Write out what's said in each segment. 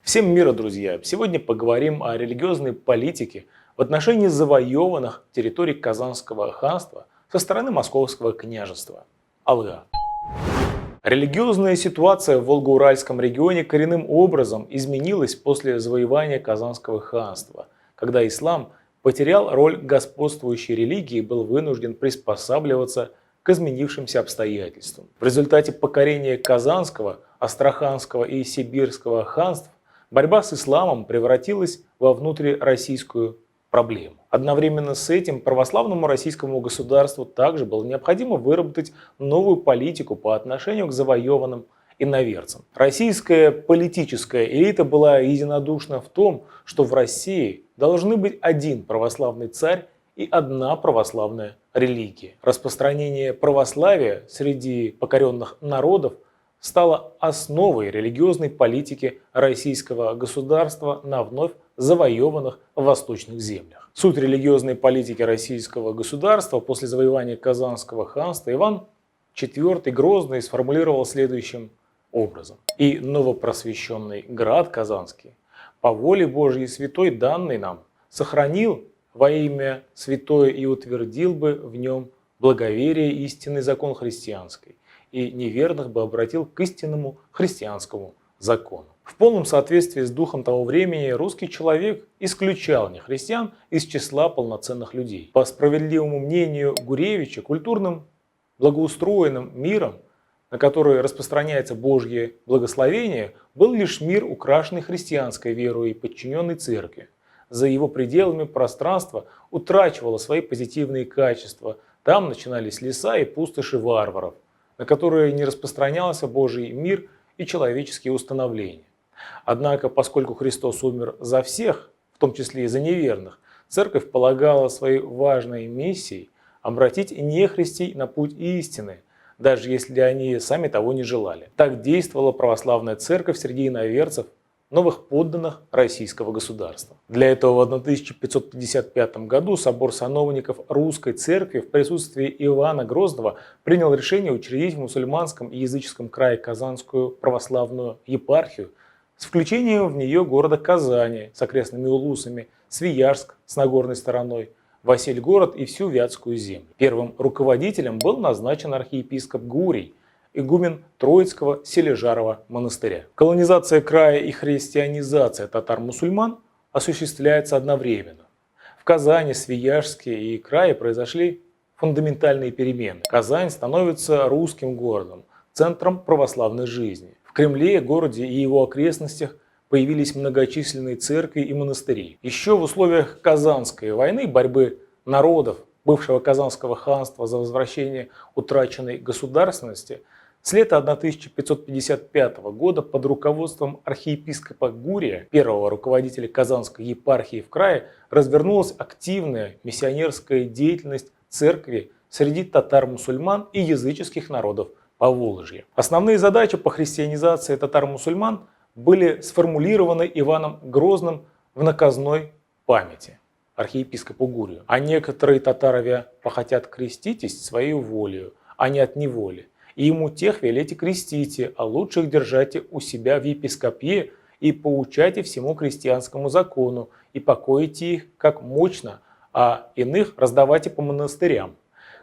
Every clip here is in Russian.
Всем мира, друзья! Сегодня поговорим о религиозной политике в отношении завоеванных территорий Казанского ханства со стороны Московского княжества. Алга. Религиозная ситуация в Волго-Уральском регионе коренным образом изменилась после завоевания Казанского ханства, когда ислам потерял роль господствующей религии и был вынужден приспосабливаться к изменившимся обстоятельствам. В результате покорения Казанского, Астраханского и Сибирского ханств борьба с исламом превратилась во внутрироссийскую проблему. Одновременно с этим православному российскому государству также было необходимо выработать новую политику по отношению к завоеванным иноверцам. Российская политическая элита была единодушна в том, что в России должны быть один православный царь и одна православная религия. Распространение православия среди покоренных народов стала основой религиозной политики российского государства на вновь завоеванных восточных землях. Суть религиозной политики российского государства после завоевания Казанского ханства Иван IV Грозный сформулировал следующим образом. «И новопросвещенный град Казанский, по воле Божьей святой, данный нам, сохранил во имя святое и утвердил бы в нем благоверие и истинный закон христианский, и неверных бы обратил к истинному христианскому закону». В полном соответствии с духом того времени русский человек исключал нехристиан из числа полноценных людей. По справедливому мнению Гуревича, культурным благоустроенным миром, на который распространяется Божье благословение, был лишь мир, украшенный христианской верой и подчиненный церкви. За его пределами пространство утрачивало свои позитивные качества. Там начинались леса и пустоши варваров, на которые не распространялся Божий мир и человеческие установления. Однако, поскольку Христос умер за всех, в том числе и за неверных, Церковь полагала своей важной миссией обратить нехристей на путь истины, даже если они сами того не желали. Так действовала православная Церковь среди иноверцев, новых подданных российского государства. Для этого в 1555 году собор сановников Русской Церкви в присутствии Ивана Грозного принял решение учредить в мусульманском и языческом крае Казанскую православную епархию с включением в нее города Казани с окрестными улусами, Свияжск с Нагорной стороной, Васильгород и всю Вятскую землю. Первым руководителем был назначен архиепископ Гурий, игумен Троицкого Сележарова монастыря. Колонизация края и христианизация татар-мусульман осуществляется одновременно. В Казани, Свияжске и крае произошли фундаментальные перемены. Казань становится русским городом, центром православной жизни. В Кремле, городе и его окрестностях появились многочисленные церкви и монастыри. Еще в условиях Казанской войны, борьбы народов бывшего Казанского ханства за возвращение утраченной государственности, с лета 1555 года под руководством архиепископа Гурия, первого руководителя Казанской епархии в крае, развернулась активная миссионерская деятельность церкви среди татар-мусульман и языческих народов Поволжья. Основные задачи по христианизации татар-мусульман были сформулированы Иваном Грозным в наказной памяти архиепископу Гурию. «А некоторые татарове похотят креститесь своей волею, а не от неволи. И ему тех велите крестите, а лучших держайте у себя в епископе и поучайте всему крестьянскому закону, и покоите их как мощно, а иных раздавайте по монастырям».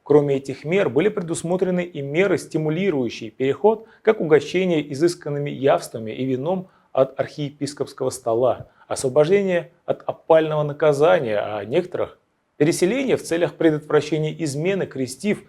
Кроме этих мер были предусмотрены и меры, стимулирующие переход, как угощение изысканными явствами и вином от архиепископского стола, освобождение от опального наказания, а некоторых переселение в целях предотвращения измены крестив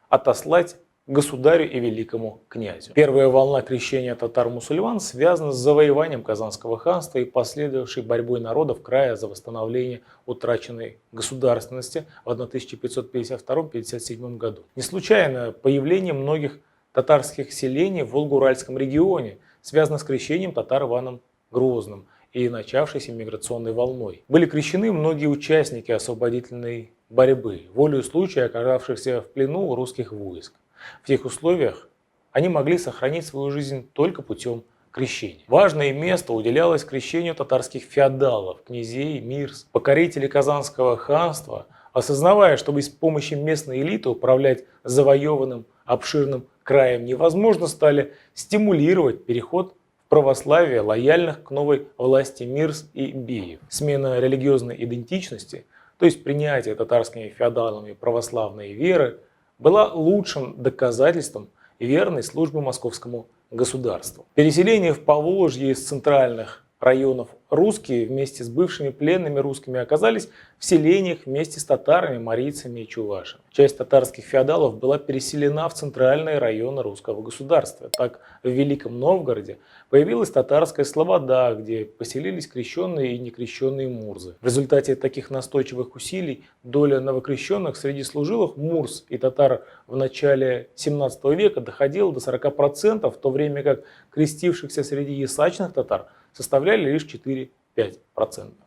отослать государю и великому князю. Первая волна крещения татар-мусульман связана с завоеванием Казанского ханства и последовавшей борьбой народов края за восстановление утраченной государственности в 1552-57 году. Не случайно появление многих татарских селений в Волго-Уральском регионе связано с крещением татар Иваном Грозным и начавшейся миграционной волной. Были крещены многие участники освободительной борьбы, волею случая оказавшихся в плену у русских войск. В тех условиях они могли сохранить свою жизнь только путем крещения. Важное место уделялось крещению татарских феодалов, князей, мирс. Покорители Казанского ханства, осознавая, что без помощи местной элиты управлять завоеванным обширным краем невозможно, стали стимулировать переход в православия, лояльных к новой власти Мирз и Беев. Смена религиозной идентичности, то есть принятие татарскими феодалами православной веры, была лучшим доказательством верной службы московскому государству. Переселение в Поволжье из центральных районов русские вместе с бывшими пленными русскими оказались в селениях вместе с татарами, марийцами и чувашами. Часть татарских феодалов была переселена в центральные районы русского государства. Так, в Великом Новгороде появилась татарская слобода, где поселились крещенные и некрещенные мурзы. В результате таких настойчивых усилий доля новокрещенных среди служилых мурз и татар в начале 17 века доходила до 40%, в то время как крестившихся среди ясачных татар составляли лишь 4-5%.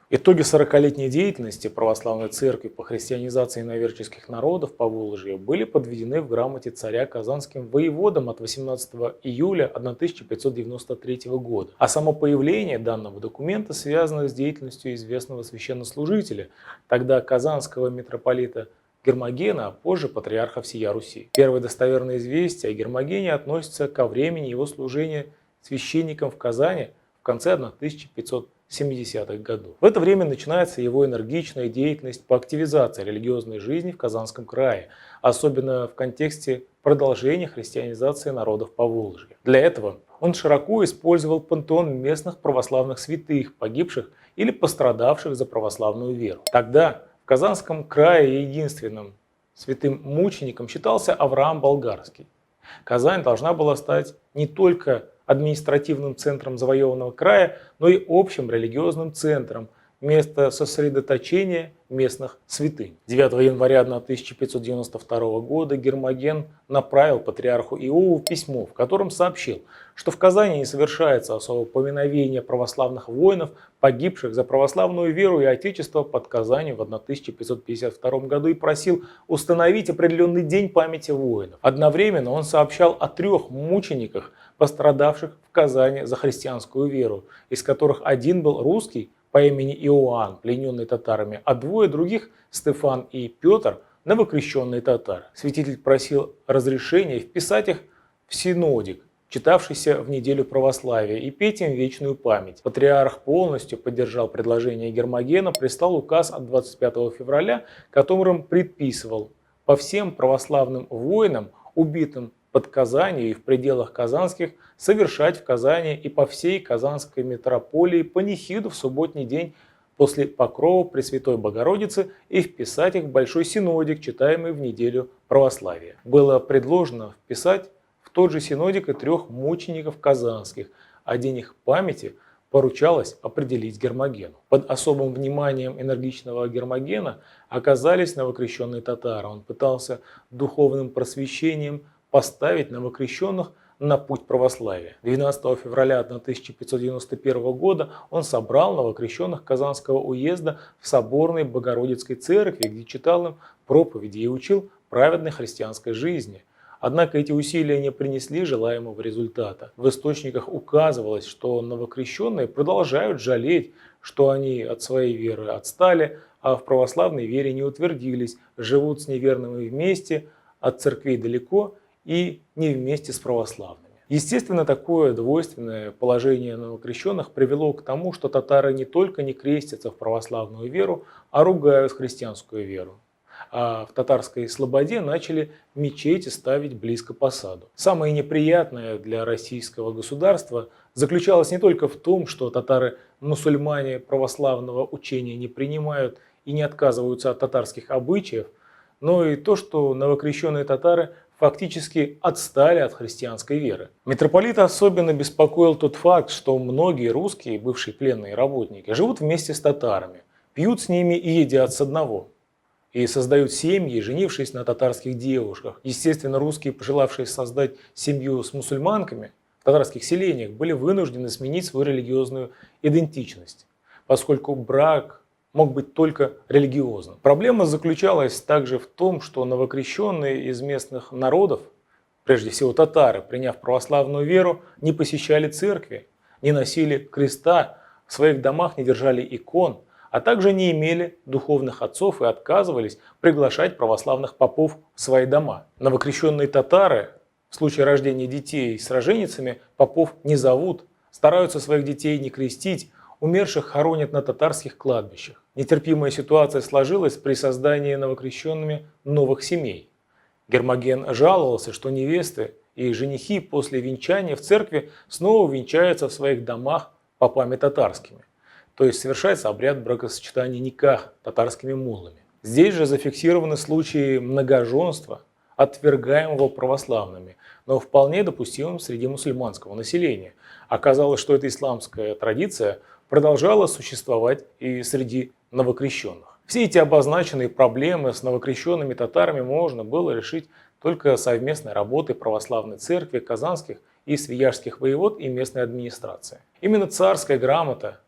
Итоги 40-летней деятельности православной церкви по христианизации иноверческих народов Поволжья были подведены в грамоте царя казанским воеводам от 18 июля 1593 года. А само появление данного документа связано с деятельностью известного священнослужителя, тогда казанского митрополита Гермогена, а позже патриарха всея Руси. Первые достоверные известия о Гермогене относятся ко времени его служения священником в Казани в конце 1570-х годов. В это время начинается его энергичная деятельность по активизации религиозной жизни в Казанском крае, особенно в контексте продолжения христианизации народов Поволжья. Для этого он широко использовал пантеон местных православных святых, погибших или пострадавших за православную веру. Тогда в Казанском крае единственным святым мучеником считался Авраам Болгарский. Казань должна была стать не только административным центром завоеванного края, но и общим религиозным центром, место сосредоточения местных святынь. 9 января 1592 года Гермоген направил патриарху Иову письмо, в котором сообщил, что в Казани не совершается особого поминовения православных воинов, погибших за православную веру и отечество под Казанью в 1552 году, и просил установить определенный день памяти воинов. Одновременно он сообщал о 3 мучениках, пострадавших в Казани за христианскую веру, из которых один был русский по имени Иоанн, плененный татарами, а 2 других, Стефан и Петр, новокрещенные татары. Святитель просил разрешения вписать их в синодик, читавшийся в неделю православия, и петь им вечную память. Патриарх полностью поддержал предложение Гермогена, прислал указ от 25 февраля, которым предписывал по всем православным воинам, убитым под Казанью и в пределах казанских, совершать в Казани и по всей Казанской митрополии панихиду в субботний день после покрова Пресвятой Богородицы и вписать их в Большой Синодик, читаемый в неделю православия. Было предложено вписать в тот же Синодик и 3 мучеников казанских, а день их памяти поручалось определить Гермогену. Под особым вниманием энергичного Гермогена оказались новокрещенные татары. Он пытался духовным просвещением поставить новокрещенных на путь православия. 12 февраля 1591 года он собрал новокрещенных Казанского уезда в соборной Богородицкой церкви, где читал им проповеди и учил праведной христианской жизни. Однако эти усилия не принесли желаемого результата. В источниках указывалось, что новокрещенные продолжают жалеть, что они от своей веры отстали, а в православной вере не утвердились, живут с неверными вместе, от церквей далеко и не вместе с православными. Естественно, такое двойственное положение новокрещенных привело к тому, что татары не только не крестятся в православную веру, а ругают христианскую веру. А в татарской слободе начали мечети ставить близко по саду. Самое неприятное для российского государства заключалось не только в том, что татары-мусульмане православного учения не принимают и не отказываются от татарских обычаев, но и то, что новокрещенные татары фактически отстали от христианской веры. Митрополита особенно беспокоил тот факт, что многие русские, бывшие пленные работники, живут вместе с татарами, пьют с ними и едят с одного, и создают семьи, женившись на татарских девушках. Естественно, русские, пожелавшие создать семью с мусульманками в татарских селениях, были вынуждены сменить свою религиозную идентичность, поскольку брак мог быть только религиозным. Проблема заключалась также в том, что новокрещенные из местных народов, прежде всего татары, приняв православную веру, не посещали церкви, не носили креста, в своих домах не держали икон, а также не имели духовных отцов и отказывались приглашать православных попов в свои дома. Новокрещенные татары в случае рождения детей с роженицами попов не зовут, Стараются своих детей не крестить, умерших хоронят на татарских кладбищах. Нетерпимая ситуация сложилась при создании новокрещенными новых семей. Гермоген жаловался, что невесты и женихи после венчания в церкви снова венчаются в своих домах попами татарскими. То есть совершается обряд бракосочетания никах татарскими муллами. Здесь же зафиксированы случаи многоженства, отвергаемого православными, но вполне допустимым среди мусульманского населения. Оказалось, что эта исламская традиция продолжала существовать и среди новокрещенных. Все эти обозначенные проблемы с новокрещенными татарами можно было решить только совместной работой православной церкви, казанских и свияжских воевод и местной администрации. Именно царская грамота,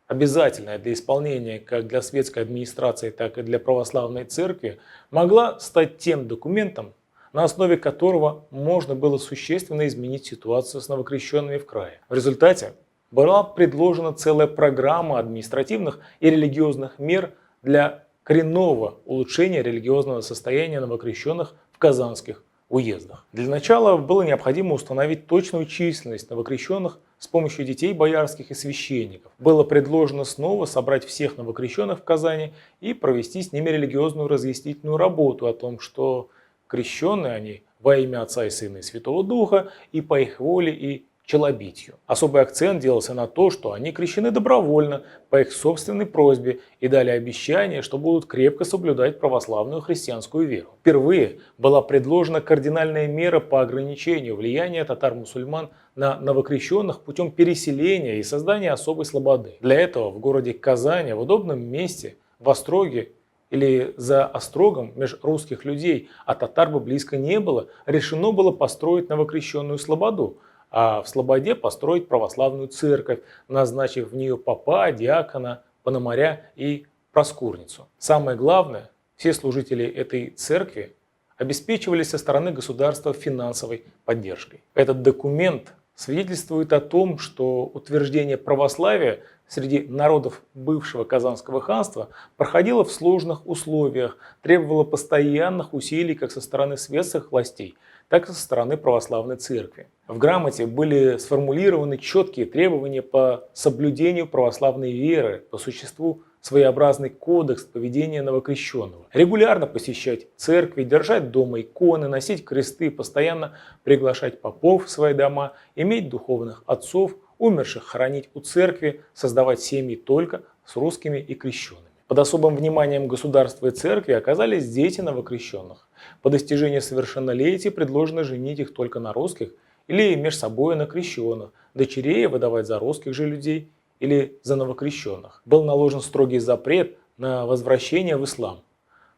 обязательная для исполнения как для светской администрации, так и для православной церкви, могла стать тем документом, на основе которого можно было существенно изменить ситуацию с новокрещенными в крае. В результате была предложена целая программа административных и религиозных мер для коренного улучшения религиозного состояния новокрещенных в казанских уездах. Для начала было необходимо установить точную численность новокрещенных с помощью детей боярских и священников. Было предложено снова собрать всех новокрещенных в Казани и провести с ними религиозную разъяснительную работу о том, что крещенные они во имя Отца и Сына и Святого Духа и по их воле и челобитию. Особый акцент делался на то, что они крещены добровольно, по их собственной просьбе, и дали обещание, что будут крепко соблюдать православную христианскую веру. Впервые была предложена кардинальная мера по ограничению влияния татар-мусульман на новокрещенных путем переселения и создания особой слободы. Для этого в городе Казани, в удобном месте, в Остроге или за острогом меж русских людей, а татар бы близко не было, решено было построить новокрещенную слободу, а в слободе построить православную церковь, назначив в нее попа, диакона, пономаря и проскурницу. Самое главное, все служители этой церкви обеспечивались со стороны государства финансовой поддержкой. Этот документ свидетельствует о том, что утверждение православия среди народов бывшего Казанского ханства проходило в сложных условиях, требовало постоянных усилий как со стороны светских властей, так и со стороны православной церкви. В грамоте были сформулированы четкие требования по соблюдению православной веры, по существу своеобразный кодекс поведения новокрещенного. Регулярно посещать церкви, держать дома иконы, носить кресты, постоянно приглашать попов в свои дома, иметь духовных отцов, умерших хоронить у церкви, создавать семьи только с русскими и крещенными. Под особым вниманием государства и церкви оказались дети новокрещенных. По достижении совершеннолетия предложено женить их только на русских или между собой на крещенных, дочерей выдавать за русских же людей или за новокрещенных. Был наложен строгий запрет на возвращение в ислам.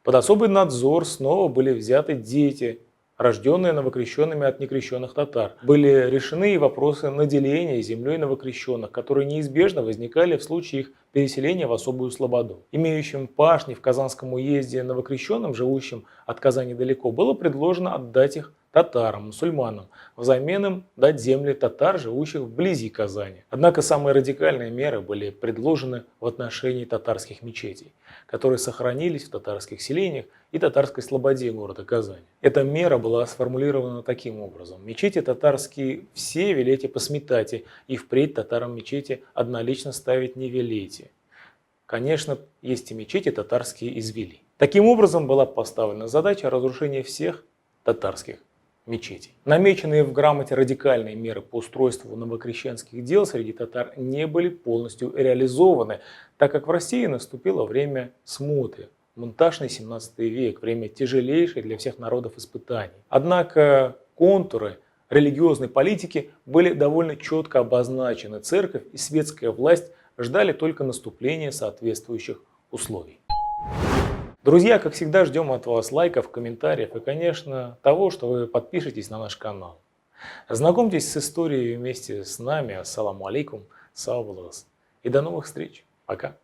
Под особый надзор снова были взяты дети, рожденные новокрещенными от некрещенных татар. Были решены и вопросы наделения землей новокрещенных, которые неизбежно возникали в случае их переселения в особую слободу. Имеющим пашни в Казанском уезде новокрещенным, живущим от Казани далеко, было предложено отдать их татарам, мусульманам, взамен им дать земли татар, живущих вблизи Казани. Однако самые радикальные меры были предложены в отношении татарских мечетей, которые сохранились в татарских селениях и татарской слободе города Казани. Эта мера была сформулирована таким образом: мечети татарские все велите посметайте, и впредь татарам мечети однолично ставить не велите. Конечно, есть и мечети татарские извели. Таким образом была поставлена задача разрушения всех татарских мечетей. Намеченные в грамоте радикальные меры по устройству новокрещенских дел среди татар не были полностью реализованы, так как в России наступило время смуты, монтажный 17 век, время тяжелейшее для всех народов испытаний. Однако контуры религиозной политики были довольно четко обозначены. Церковь и светская власть ждали только наступления соответствующих условий. Друзья, как всегда, ждем от вас лайков, комментариев и, конечно, того, что вы подпишетесь на наш канал. Знакомьтесь с историей вместе с нами. Ассаламу алейкум, сау вас. И до новых встреч. Пока.